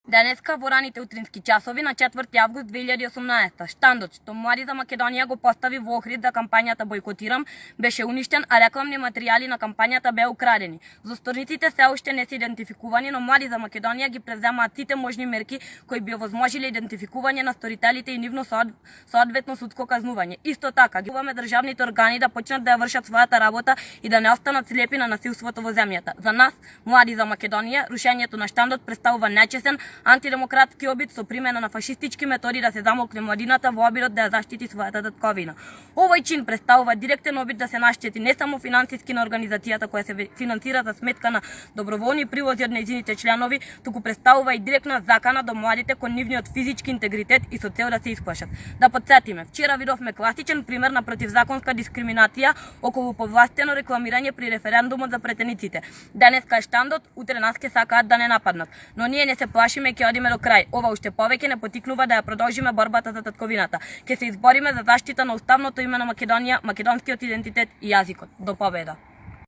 Денеска во раните утрински часови на 4 август 2018 штандот што Млади за Македонија го постави во Охрид да кампањата Бојкотирам беше уништен, а рекламни материјали на кампањата беа украдени. Зосторниците се уште не се идентификувани, но Млади за Македонија ги преземаат сите можни мерки кои би овозможиле идентификување на сторителите и нивно соодветно судско казнување. Исто така, ги уваме државните органи да почнат да ја вршат својата работа и да не останат слепи на насилството во земјата. За нас, Млади за Македонија, рушењето на штандот представува нечесен антидемократски обид со примена на фашистички методи да се замолкне младината во обидот да ја заштити својата татковина. Овој чин представува директен обид да се наштети не само финансиски на организацијата која се финансира за сметка на доброволни привози од нејзините членови, туку представува и директна закана до младите кон нивниот физички интегритет и со цел да се исплашат. Да потсетиме, вчера видовме класичен пример на противзаконска дискриминација околу повластено рекламирање при референдумот за претениците. Денеска е штандот, утре нас ќе сакаат да не нападнат, но ние не се плашиме, ќе одиме до крај. Ова уште повеќе не потикнува да ја продолжиме борбата за татковината. Ќе се избориме за заштита на уставното име на Македонија, македонскиот идентитет и јазикот. До победа!